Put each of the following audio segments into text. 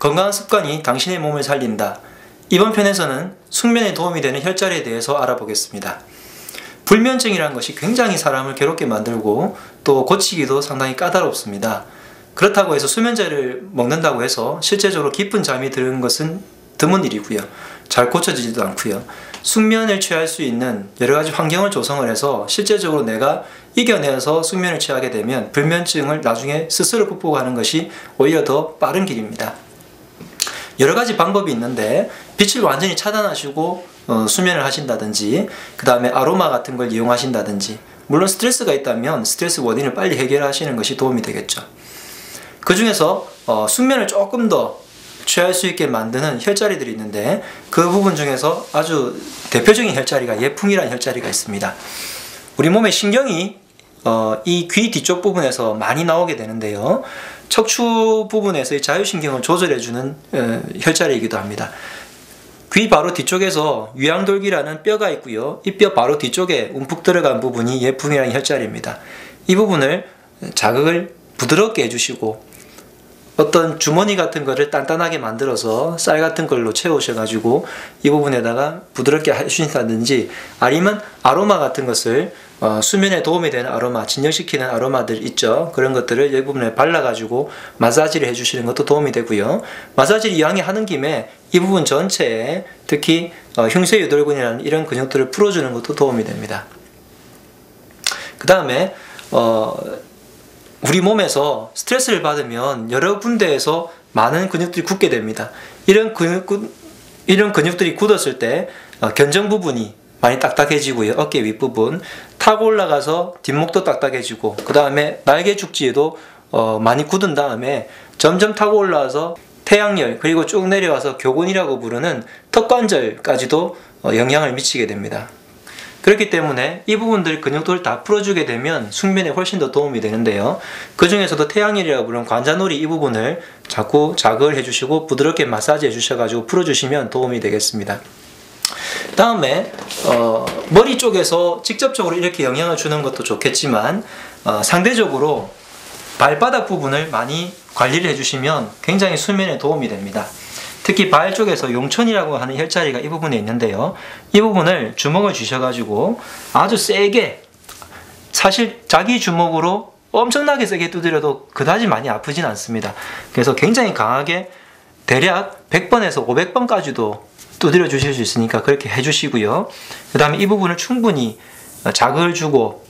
건강한 습관이 당신의 몸을 살린다. 이번 편에서는 숙면에 도움이 되는 혈자리에 대해서 알아보겠습니다. 불면증이라는 것이 굉장히 사람을 괴롭게 만들고 또 고치기도 상당히 까다롭습니다. 그렇다고 해서 수면제를 먹는다고 해서 실제적으로 깊은 잠이 드는 것은 드문 일이고요. 잘 고쳐지지도 않고요. 숙면을 취할 수 있는 여러 가지 환경을 조성을 해서 실제적으로 내가 이겨내서 숙면을 취하게 되면 불면증을 나중에 스스로 극복하는 것이 오히려 더 빠른 길입니다. 여러 가지 방법이 있는데 빛을 완전히 차단하시고 수면을 하신다든지, 그 다음에 아로마 같은 걸 이용하신다든지, 물론 스트레스가 있다면 스트레스 원인을 빨리 해결하시는 것이 도움이 되겠죠. 그 중에서 숙면을 조금 더 취할 수 있게 만드는 혈자리들이 있는데, 그 부분 중에서 아주 대표적인 혈자리가 예풍이라는 혈자리가 있습니다. 우리 몸의 신경이 이 귀 뒤쪽 부분에서 많이 나오게 되는데요, 척추 부분에서의 자율신경을 조절해주는 혈자리이기도 합니다. 귀 바로 뒤쪽에서 위양돌기라는 뼈가 있고요, 이 뼈 바로 뒤쪽에 움푹 들어간 부분이 예풍이라는 혈자리입니다. 이 부분을 자극을 부드럽게 해주시고, 어떤 주머니 같은 거를 단단하게 만들어서 쌀 같은 걸로 채우셔가지고 이 부분에다가 부드럽게 해주신다든지, 아니면 아로마 같은 것을 수면에 도움이 되는 아로마, 진정시키는 아로마들 있죠. 그런 것들을 이 부분에 발라가지고 마사지를 해주시는 것도 도움이 되고요. 마사지를 이왕에 하는 김에 이 부분 전체에 특히 흉쇄유돌근이라는 이런 근육들을 풀어주는 것도 도움이 됩니다. 그 다음에 우리 몸에서 스트레스를 받으면 여러 군데에서 많은 근육들이 굳게 됩니다. 이런 근육들이 굳었을 때 견정 부분이 많이 딱딱해지고요. 어깨 윗부분 타고 올라가서 뒷목도 딱딱해지고, 그 다음에 날개 축지에도 많이 굳은 다음에 점점 타고 올라와서 태양열, 그리고 쭉 내려와서 교근이라고 부르는 턱관절까지도 영향을 미치게 됩니다. 그렇기 때문에 이 부분들 근육들을 다 풀어주게 되면 숙면에 훨씬 더 도움이 되는데요, 그 중에서도 태양열이라고 부르는 관자놀이 이 부분을 자꾸 자극을 해주시고 부드럽게 마사지 해주셔가지고 풀어주시면 도움이 되겠습니다. 다음에 머리 쪽에서 직접적으로 이렇게 영향을 주는 것도 좋겠지만, 상대적으로 발바닥 부분을 많이 관리를 해주시면 굉장히 수면에 도움이 됩니다. 특히 발 쪽에서 용천이라고 하는 혈자리가 이 부분에 있는데요, 이 부분을 주먹을 쥐셔가지고 아주 세게, 사실 자기 주먹으로 엄청나게 세게 두드려도 그다지 많이 아프진 않습니다. 그래서 굉장히 강하게 대략 100번에서 500번까지도 두드려 주실 수 있으니까 그렇게 해주시고요. 그 다음에 이 부분을 충분히 자극을 주고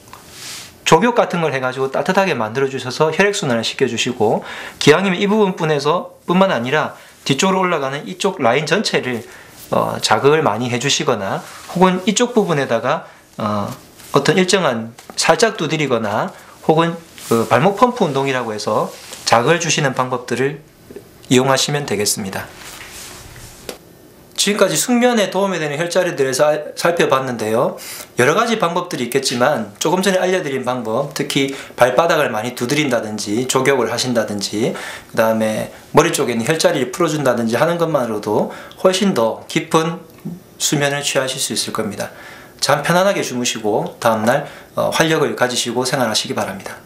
족욕 같은 걸 해가지고 따뜻하게 만들어 주셔서 혈액순환을 시켜주시고, 기왕이면 이 부분뿐만 아니라 뒤쪽으로 올라가는 이쪽 라인 전체를 자극을 많이 해주시거나, 혹은 이쪽 부분에다가 어떤 일정한 살짝 두드리거나, 혹은 그 발목 펌프 운동이라고 해서 자극을 주시는 방법들을 이용하시면 되겠습니다. 지금까지 숙면에 도움이 되는 혈자리들을 살펴봤는데요, 여러 가지 방법들이 있겠지만 조금 전에 알려드린 방법, 특히 발바닥을 많이 두드린다든지 족욕을 하신다든지, 그 다음에 머리 쪽에 있는 혈자리를 풀어준다든지 하는 것만으로도 훨씬 더 깊은 수면을 취하실 수 있을 겁니다. 잠 편안하게 주무시고 다음날 활력을 가지시고 생활하시기 바랍니다.